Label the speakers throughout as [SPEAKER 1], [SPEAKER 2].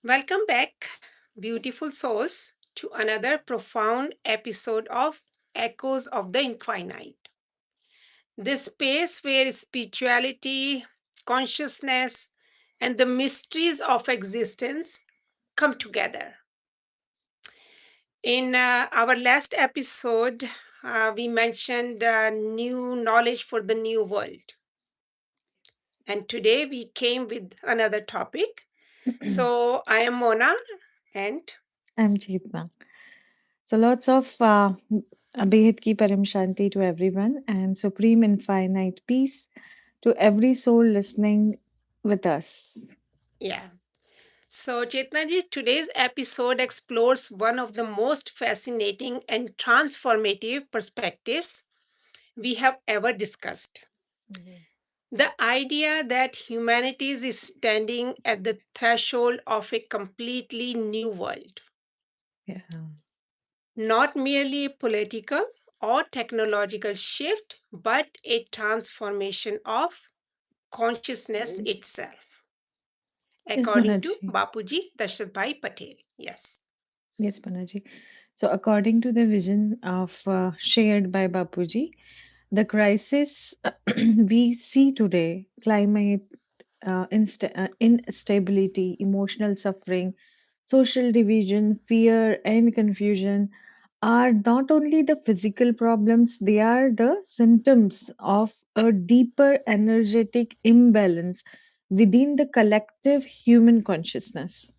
[SPEAKER 1] Welcome back, beautiful souls, to another profound episode of Echoes of the Infinite. This space where spirituality, consciousness, and the mysteries of existence come together. In our last episode, we mentioned new knowledge for the new world. And today we came with another topic. So I am Mona, and
[SPEAKER 2] I'm Chetna. So lots of Abhed ki Param Shanti to everyone and supreme infinite peace to every soul listening with us.
[SPEAKER 1] yeah. So, Chetnaji, today's episode explores one of the most fascinating and transformative perspectives we have ever discussed.
[SPEAKER 2] Mhm.
[SPEAKER 1] The idea that humanity is standing at the threshold of a completely new world,
[SPEAKER 2] Yeah,
[SPEAKER 1] not merely a political or technological shift, but a transformation of consciousness itself,
[SPEAKER 2] yes,
[SPEAKER 1] according to
[SPEAKER 2] Manaji.
[SPEAKER 1] Bapuji Dashrathbhai Patel. Yes.
[SPEAKER 2] Yes, Manaji. So according to the vision of shared by Bapuji, the crisis we see today, climate instability, emotional suffering, social division, fear, and confusion are not only the physical problems, they are the symptoms of a deeper energetic imbalance within the collective human consciousness.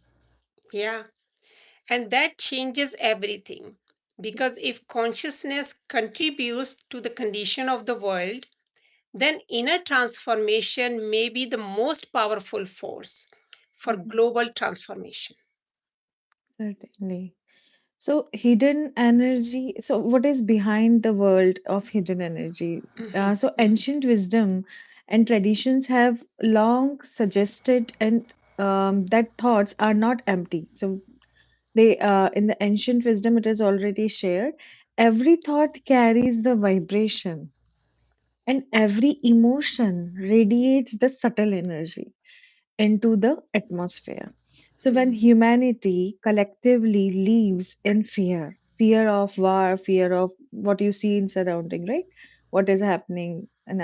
[SPEAKER 1] Yeah. And that changes everything. Because if consciousness contributes to the condition of the world, then inner transformation may be the most powerful force for
[SPEAKER 2] Mhm.
[SPEAKER 1] global transformation.
[SPEAKER 2] Certainly. So, hidden energy. So, what is behind the world of hidden energy?
[SPEAKER 1] Mhm,
[SPEAKER 2] So,
[SPEAKER 1] mhm.
[SPEAKER 2] ancient wisdom and traditions have long suggested and that thoughts are not empty. So, they in the ancient wisdom, it is already shared. Every thought carries the vibration, and every emotion radiates the subtle energy into the atmosphere. So when
[SPEAKER 1] Mhm.
[SPEAKER 2] humanity collectively lives in fear, fear of war, fear of what you see in surrounding, right? What is happening in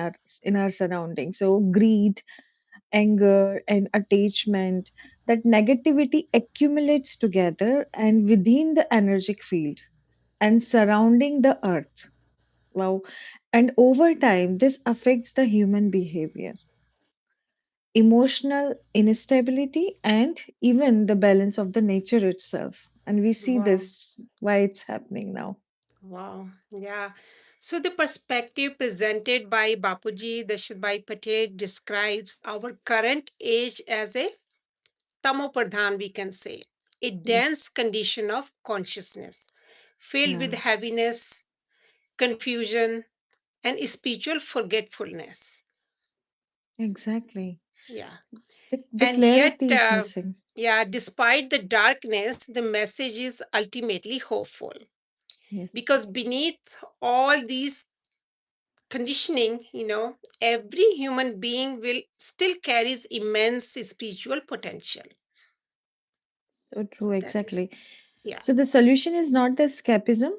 [SPEAKER 2] our surroundings. So greed, anger, and attachment, that negativity accumulates together and within the energetic field and surrounding the earth. Wow. And over time, this affects the human behavior, emotional instability, and even the balance of the nature itself. And we see
[SPEAKER 1] Wow.
[SPEAKER 2] this why it's happening now.
[SPEAKER 1] Wow. Yeah. So the perspective presented by Bapuji Dashrathbhai Patel describes our current age as a Tamo Pradhan, we can say, a
[SPEAKER 2] Yes.
[SPEAKER 1] dense condition of consciousness filled with
[SPEAKER 2] Yeah,
[SPEAKER 1] heaviness, confusion, and spiritual forgetfulness.
[SPEAKER 2] exactly.
[SPEAKER 1] Yeah.
[SPEAKER 2] The
[SPEAKER 1] And yet,
[SPEAKER 2] clarity is missing.
[SPEAKER 1] yeah, despite the darkness, the message is ultimately hopeful
[SPEAKER 2] Yes.
[SPEAKER 1] because beneath all these conditioning, every human being will still carries immense spiritual potential.
[SPEAKER 2] So
[SPEAKER 1] So
[SPEAKER 2] true,
[SPEAKER 1] that is,
[SPEAKER 2] exactly.
[SPEAKER 1] yeah.
[SPEAKER 2] So the solution is not the escapism,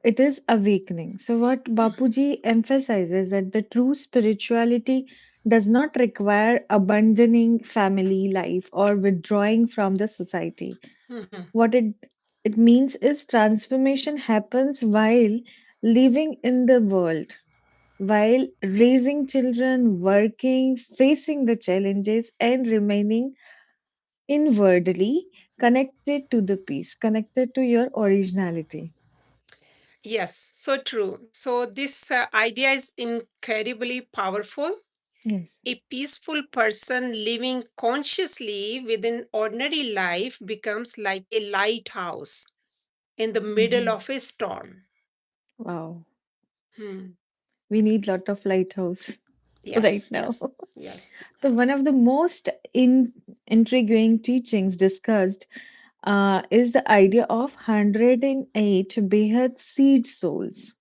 [SPEAKER 2] it is awakening. So what Bapuji emphasizes that the true spirituality does not require abandoning family life or withdrawing from the society.
[SPEAKER 1] Mhm.
[SPEAKER 2] What it means is transformation happens while living in the world, while raising children, working, facing the challenges, and remaining inwardly connected to the peace, connected to your originality.
[SPEAKER 1] Yes, so true. So, this idea is incredibly powerful.
[SPEAKER 2] Yes.
[SPEAKER 1] A peaceful person living consciously within ordinary life becomes like a lighthouse in the middle
[SPEAKER 2] Mhm.
[SPEAKER 1] of a storm.
[SPEAKER 2] Wow.
[SPEAKER 1] Hmm.
[SPEAKER 2] We need lot of lighthouse right
[SPEAKER 1] Yes,
[SPEAKER 2] now.
[SPEAKER 1] yes, yes.
[SPEAKER 2] So one of the most intriguing teachings discussed is the idea of 108 Behad seed souls.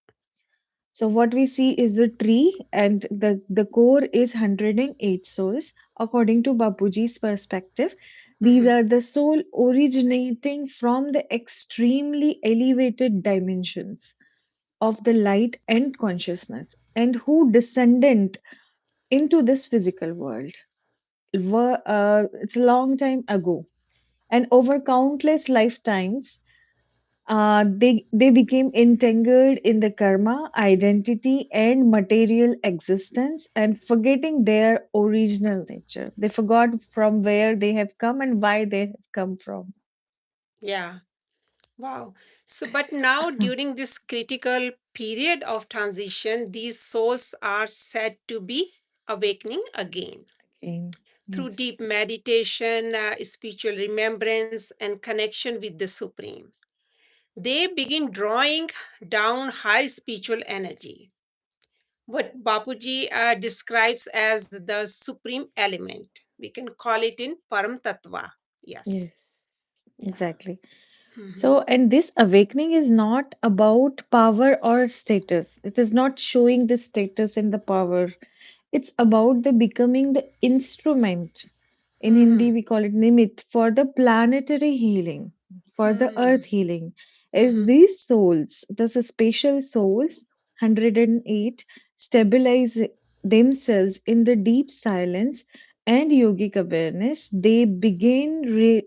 [SPEAKER 2] So what we see is the tree and the core is 108 souls according to Bapuji's perspective. These are the soul originating from the extremely elevated dimensions of the light and consciousness, and who descended into this physical world. It's a long time ago, and over countless lifetimes, they became entangled in the karma, identity, and material existence, and forgetting their original nature. They forgot from where they have come and why they have come from.
[SPEAKER 1] Yeah. Wow. So, but now during this critical period of transition, these souls are said to be awakening again
[SPEAKER 2] Okay.
[SPEAKER 1] through deep
[SPEAKER 2] Yes.
[SPEAKER 1] meditation, spiritual remembrance, and connection with the Supreme. They begin drawing down high spiritual energy, what Bapuji describes as the supreme element. We can call it in Param Tattva. Yes.
[SPEAKER 2] Yes.
[SPEAKER 1] Yeah.
[SPEAKER 2] Exactly.
[SPEAKER 1] Mhm.
[SPEAKER 2] So, and this awakening is not about power or status. It is not showing the status and the power. It's about the becoming the instrument. In Hindi,
[SPEAKER 1] Mhm.
[SPEAKER 2] we call it nimit for the planetary healing, for the earth
[SPEAKER 1] Mhm.
[SPEAKER 2] healing. As
[SPEAKER 1] Mhm.
[SPEAKER 2] these souls, the special souls, 108, stabilize themselves in the deep silence and yogic awareness, they begin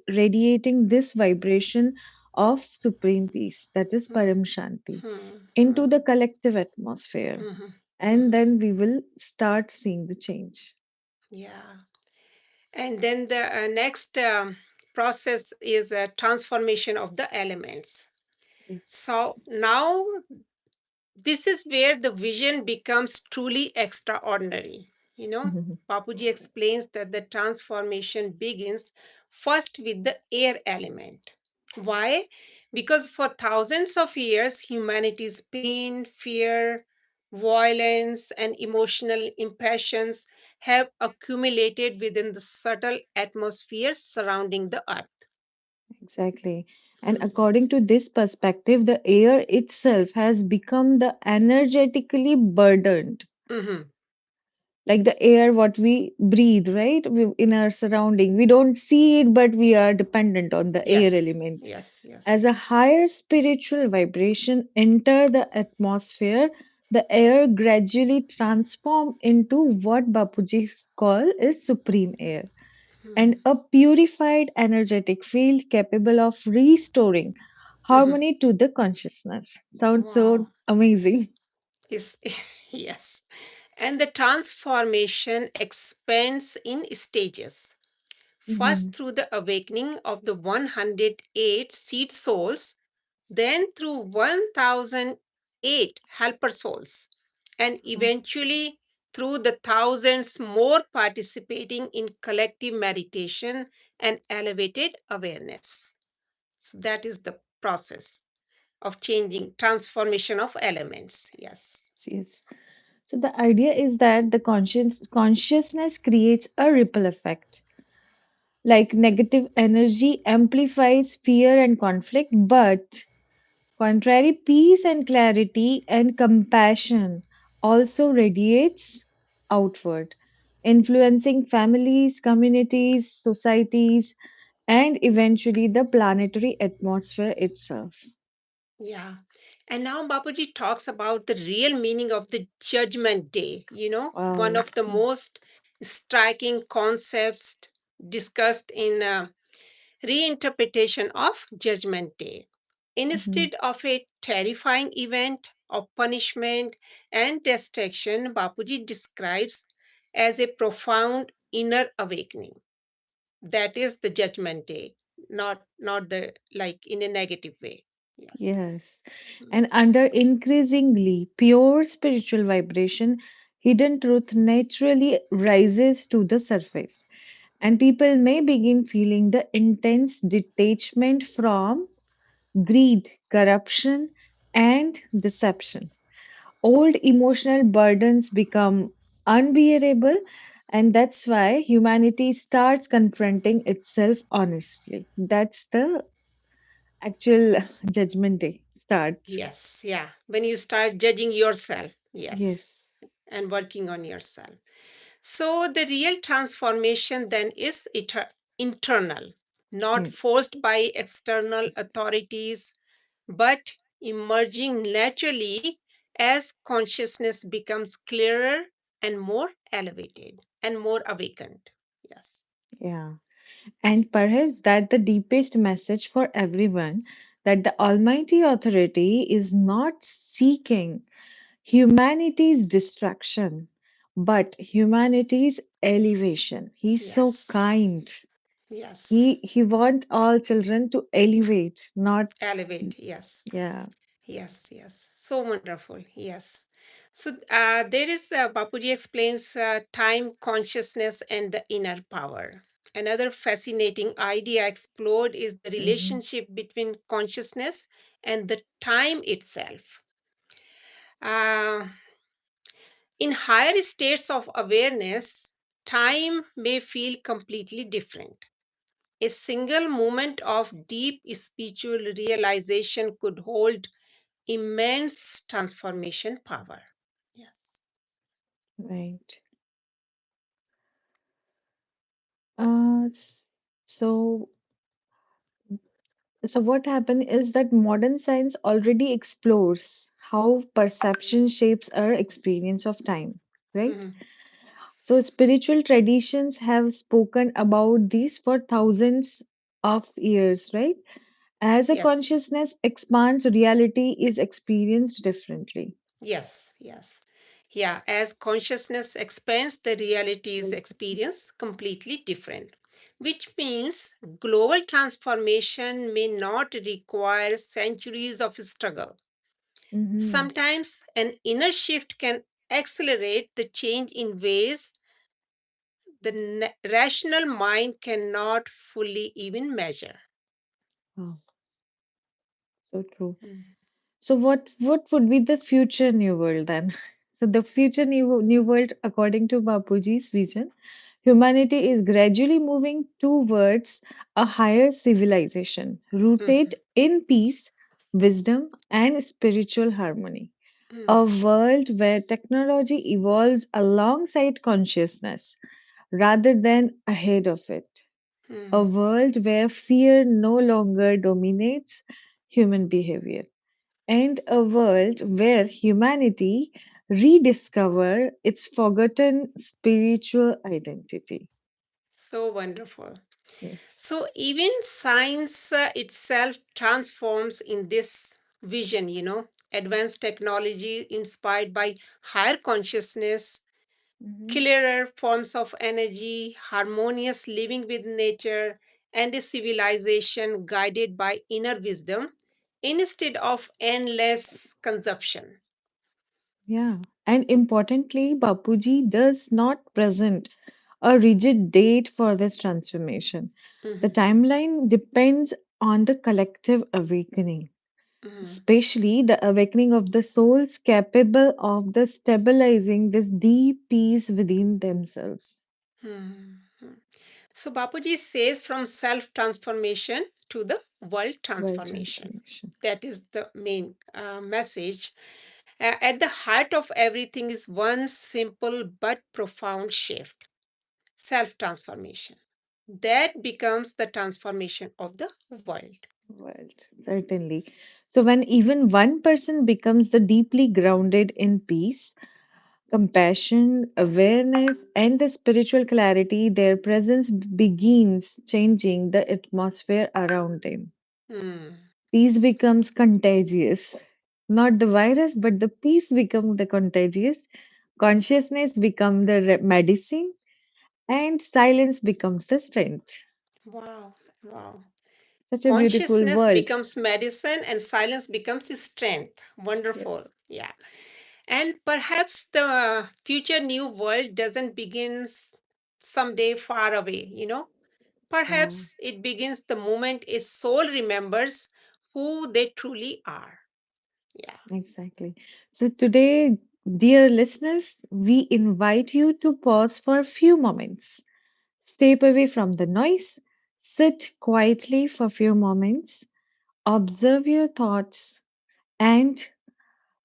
[SPEAKER 2] radiating this vibration of supreme peace, that is Param Shanti,
[SPEAKER 1] Mhm.
[SPEAKER 2] into the
[SPEAKER 1] Mhm.
[SPEAKER 2] collective atmosphere.
[SPEAKER 1] Mhm.
[SPEAKER 2] And
[SPEAKER 1] Mhm.
[SPEAKER 2] then we will start seeing the change.
[SPEAKER 1] Yeah. And then the next process is a transformation of the elements.
[SPEAKER 2] Yes.
[SPEAKER 1] So now this is where the vision becomes truly extraordinary. You know, Papuji explains that the transformation begins first with the air element. Why? Because for thousands of years, humanity's pain, fear, violence, and emotional impressions have accumulated within the subtle atmosphere surrounding the earth.
[SPEAKER 2] Exactly. And
[SPEAKER 1] Mhm.
[SPEAKER 2] according to this perspective, the air itself has become the energetically burdened.
[SPEAKER 1] Mhm.
[SPEAKER 2] Like the air what we breathe, right? In our surrounding. We don't see it, but we are dependent on the air
[SPEAKER 1] Yes,
[SPEAKER 2] element.
[SPEAKER 1] yes, yes.
[SPEAKER 2] As a higher spiritual vibration enter the atmosphere, the air gradually transform into what Bapuji call is supreme air, and
[SPEAKER 1] Mhm.
[SPEAKER 2] a purified energetic field capable of restoring
[SPEAKER 1] Mhm.
[SPEAKER 2] harmony to the consciousness. Sounds so
[SPEAKER 1] Wow.
[SPEAKER 2] amazing.
[SPEAKER 1] Is yes. And the transformation expands in stages. First,
[SPEAKER 2] Mhm.
[SPEAKER 1] through the awakening of the 108 seed souls, then through 1008 helper souls, and eventually through the thousands more participating in collective meditation and elevated awareness. So, that is the process of changing, transformation of elements. Yes.
[SPEAKER 2] Yes. So the idea is that the consciousness creates a ripple effect. Like negative energy amplifies fear and conflict, but contrary peace and clarity and compassion also radiates outward, influencing families, communities, societies, and eventually the planetary atmosphere itself.
[SPEAKER 1] Yeah. And now Bapuji talks about the real meaning of the Judgment Day. One
[SPEAKER 2] Wow.
[SPEAKER 1] of the most striking concepts discussed in reinterpretation of Judgment Day.
[SPEAKER 2] Mhm.
[SPEAKER 1] Instead of a terrifying event of punishment and destruction, Bapuji describes as a profound inner awakening. That is the Judgment Day, not the like in a negative way. Yes.
[SPEAKER 2] Yes. And under increasingly pure spiritual vibration, hidden truth naturally rises to the surface. And people may begin feeling the intense detachment from greed, corruption, and deception. Old emotional burdens become unbearable, and that's why humanity starts confronting itself honestly. That's the actual judgment day starts.
[SPEAKER 1] Yes, yeah. When you start judging yourself, yes,
[SPEAKER 2] Yes.
[SPEAKER 1] and working on yourself. So the real transformation then is internal. not
[SPEAKER 2] Yes.
[SPEAKER 1] forced by external authorities, but emerging naturally as consciousness becomes clearer and more elevated and more awakened. Yes.
[SPEAKER 2] Yeah. And perhaps that the deepest message for everyone, that the Almighty Authority is not seeking humanity's destruction, but humanity's elevation. He's so
[SPEAKER 1] Yes.
[SPEAKER 2] kind. He
[SPEAKER 1] Yes.
[SPEAKER 2] he wants all children to elevate, not
[SPEAKER 1] Elevate. Yes.
[SPEAKER 2] yeah.
[SPEAKER 1] Yes. Yes. So wonderful. Yes. So there is Bapuji explains time, consciousness, and the inner power. Another fascinating idea explored is the
[SPEAKER 2] Mhm.
[SPEAKER 1] relationship between consciousness and the time itself. Uh, in higher states of awareness, time may feel completely different. A single moment of deep spiritual realization could hold immense transformation power. Yes.
[SPEAKER 2] Right. Uh, s- so So what happened is that modern science already explores how perception shapes our experience of time, right?
[SPEAKER 1] Mhm.
[SPEAKER 2] So spiritual traditions have spoken about this for thousands of years, right? As a
[SPEAKER 1] Yes.
[SPEAKER 2] consciousness expands, reality is experienced differently.
[SPEAKER 1] Yes. Yes. Yeah. As consciousness expands, the reality is
[SPEAKER 2] Exactly.
[SPEAKER 1] experienced completely different, which means global transformation may not require centuries of struggle.
[SPEAKER 2] Hmm.
[SPEAKER 1] Sometimes an inner shift can accelerate the change in ways the rational mind cannot fully even measure.
[SPEAKER 2] Wow, so true.
[SPEAKER 1] Mm.
[SPEAKER 2] So what would be the future new world then? So the future new world, according to Bapuji's vision, humanity is gradually moving towards a higher civilization rooted
[SPEAKER 1] Mhm.
[SPEAKER 2] in peace, wisdom, and spiritual harmony.
[SPEAKER 1] Mm.
[SPEAKER 2] A world where technology evolves alongside consciousness rather than ahead of it. A
[SPEAKER 1] Mm.
[SPEAKER 2] world where fear no longer dominates human behavior, and a world where humanity rediscover its forgotten spiritual identity.
[SPEAKER 1] So wonderful.
[SPEAKER 2] Yes.
[SPEAKER 1] So even science itself transforms in this vision, advanced technology inspired by higher consciousness,
[SPEAKER 2] Mhm.
[SPEAKER 1] clearer forms of energy, harmonious living with nature, and a civilization guided by inner wisdom instead of endless consumption.
[SPEAKER 2] Yeah. And importantly, Bapuji does not present a rigid date for this transformation. The
[SPEAKER 1] Mhm,
[SPEAKER 2] timeline depends on the collective awakening,
[SPEAKER 1] mhm,
[SPEAKER 2] especially the awakening of the souls capable of the stabilizing this deep peace within themselves.
[SPEAKER 1] mhm, mhm. So Bapuji says from self transformation to the world
[SPEAKER 2] World
[SPEAKER 1] transformation.
[SPEAKER 2] transformation.
[SPEAKER 1] That is the main message. At the heart of everything is one simple but profound shift, self transformation. That becomes the transformation of the world.
[SPEAKER 2] World, certainly. So, when even one person becomes the deeply grounded in peace, compassion, awareness, and the spiritual clarity, their presence begins changing the atmosphere around them.
[SPEAKER 1] Hmm.
[SPEAKER 2] Peace becomes contagious. Not the virus, but the peace becomes the contagious. Consciousness becomes the medicine, and silence becomes the strength.
[SPEAKER 1] Wow, wow.
[SPEAKER 2] Such a beautiful
[SPEAKER 1] Consciousness
[SPEAKER 2] world.
[SPEAKER 1] becomes medicine and silence becomes strength. Wonderful.
[SPEAKER 2] Yes.
[SPEAKER 1] Yeah. And perhaps the future new world doesn't begin someday far away,
[SPEAKER 2] Yeah.
[SPEAKER 1] Perhaps it begins the moment a soul remembers who they truly are. Yeah.
[SPEAKER 2] Exactly. So today, dear listeners, we invite you to pause for a few moments. Step away from the noise, sit quietly for a few moments, observe your thoughts, and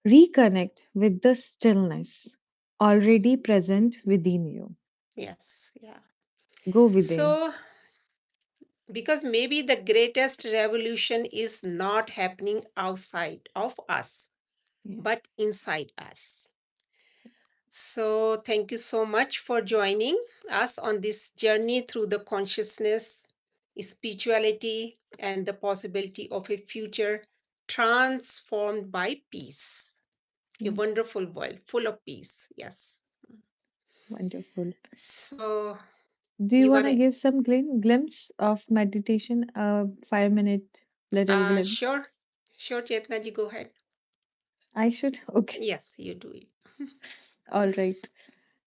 [SPEAKER 2] reconnect with the stillness already present within you.
[SPEAKER 1] Yes. Yeah.
[SPEAKER 2] Go within.
[SPEAKER 1] So Because maybe the greatest revolution is not happening outside of us, but
[SPEAKER 2] Yes.
[SPEAKER 1] inside us. So, thank you so much for joining us on this journey through the consciousness, spirituality, and the possibility of a future transformed by peace. A
[SPEAKER 2] Yes.
[SPEAKER 1] wonderful world full of peace. Yes.
[SPEAKER 2] Wonderful.
[SPEAKER 1] So,
[SPEAKER 2] Do you
[SPEAKER 1] you
[SPEAKER 2] want
[SPEAKER 1] want
[SPEAKER 2] to
[SPEAKER 1] to?
[SPEAKER 2] give some glimpse of meditation? A 5 minute little glimpse.
[SPEAKER 1] Sure. Sure, Chetna ji, go ahead.
[SPEAKER 2] I should. Okay.
[SPEAKER 1] Yes, you do it.
[SPEAKER 2] All right.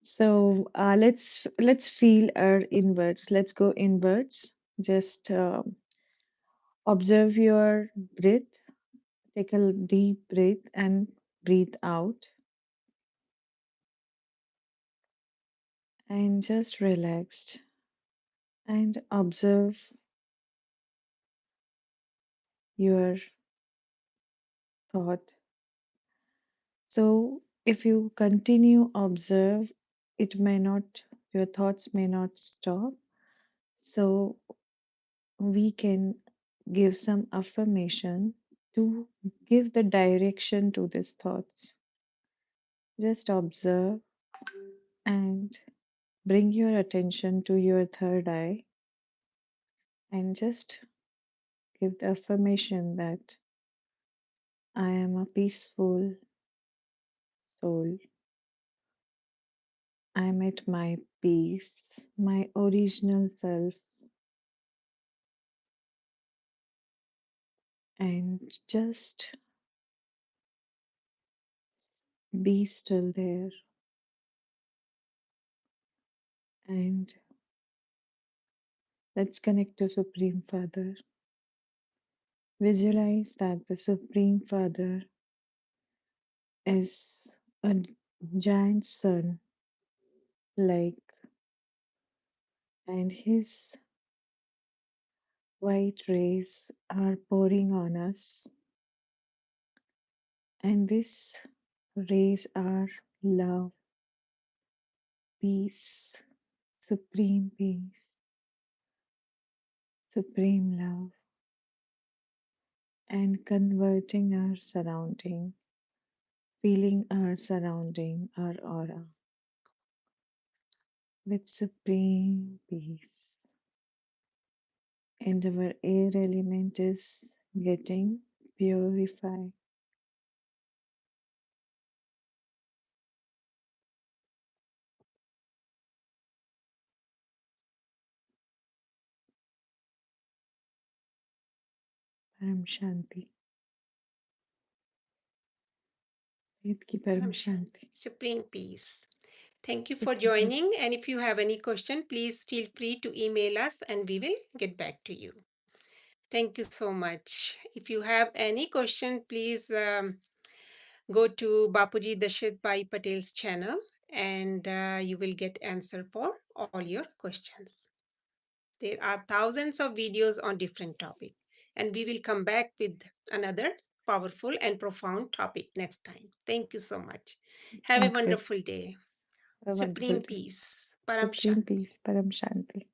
[SPEAKER 2] So let's feel our inwards. Let's go inwards. Just observe your breath. Take a deep breath and breathe out, and just relax and observe your thought. So if you continue observe, it may not, your thoughts may not stop. So we can give some affirmation to give the direction to these thoughts. Just observe and bring your attention to your third eye and just give the affirmation that I am a peaceful soul. I am at my peace, my original self, and just be still there and let's connect to Supreme Father. Visualize that the Supreme Father is a giant sun, like, and his white rays are pouring on us, and these rays are love, peace, supreme peace, supreme love, and converting our surrounding, feeling our surrounding, our aura with supreme peace. And our air element is getting purified. Param Shanti. Ved ki Param
[SPEAKER 1] Param
[SPEAKER 2] Shanti.
[SPEAKER 1] Shanti, supreme peace. Thank you for
[SPEAKER 2] Supreme peace.
[SPEAKER 1] joining. And if you have any question, please feel free to email us and we will get back to you. Thank you so much. If you have any question, please go to Bapuji Dashrathbhai Patel's channel and you will get answer for all your questions. There are thousands of videos on different topic and we will come back with another powerful and profound topic next time. Thank you so much. Have a
[SPEAKER 2] Thank you.
[SPEAKER 1] wonderful day.
[SPEAKER 2] A wonderful
[SPEAKER 1] Supreme
[SPEAKER 2] day.
[SPEAKER 1] peace. Param
[SPEAKER 2] Supreme
[SPEAKER 1] Shanti.
[SPEAKER 2] peace. Param Shanti.